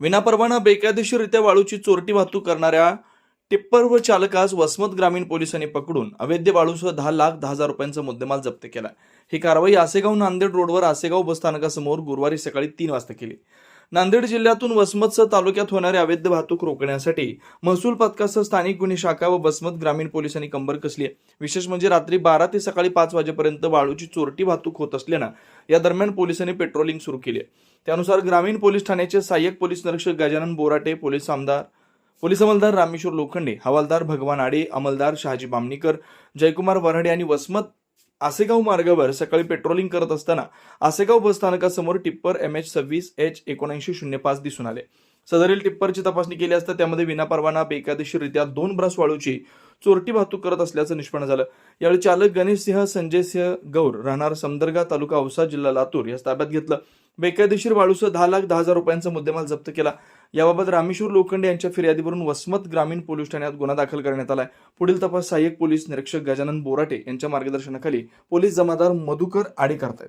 विनापरवाना बेकायदेशीररित्या वाळूची चोरटी वाहतूक करणाऱ्या टिप्पर व चालकास वसमत ग्रामीण पोलिसांनी पकडून अवैध वाळूसह 10,10,000 रुपयांचा मुद्देमाल जप्त केला। ही कारवाई आसेगाव नांदेड रोडवर आसेगाव बसस्थानकासमोर गुरुवारी सकाळी 3 वाजता केली। नांदेड जिल्ह्यातून वसमतसह तालुक्यात होणारी अवैध वाहतूक रोखण्यासाठी महसूल पथकासह स्थानिक गुन्हे शाखा व वसमत ग्रामीण पोलिसांनी कंबर कसली आहे। विशेष म्हणजे रात्री 12 ते सकाळी 5 वाजेपर्यंत वाळूची चोरटी वाहतूक होत असल्यानं या दरम्यान पोलिसांनी पेट्रोलिंग सुरू केली आहे। त्यानुसार ग्रामीण पोलीस ठाण्याचे सहाय्यक पोलीस निरीक्षक गजानन बोराटे, पोलीस अंमलदार रामेश्वर लोखंडे, हवालदार भगवान आडे, अंमलदार शहाजी बामणीकर, जयकुमार वराडे आणि वसमत आसेगाव मार्गावर सकाळी पेट्रोलिंग करत असताना आसेगाव बसस्थानकासमोर टिप्पर MH26H7905 दिसून आले। सदरील टिप्परची तपासणी केली असता त्यामध्ये विनापरवाना बेकायदेशीररित्या 2 ब्रश वाळूची चोरटी वाहतूक करत असल्याचं निष्पन्न झालं। यावेळी चालक गणेशसिंह संजयसिंह गौर राहणार समदर्गा तालुका औसा जिल्हा लातूर यास ताब्यात घेतलं। बेकायदेशीर वाळूसह 10,10,000 रुपयांचा मुद्देमाल जप्त केला। याबाबत रामेश्वर लोखंडे यांच्या फिर्यादीवरून वसमत ग्रामीण पोलीस ठाण्यात गुन्हा दाखल करण्यात आलाय। पुढील तपास सहाय्यक पोलीस निरीक्षक गजानन बोराटे यांच्या मार्गदर्शनाखाली पोलीस जमादार मधुकर आडे करतायत।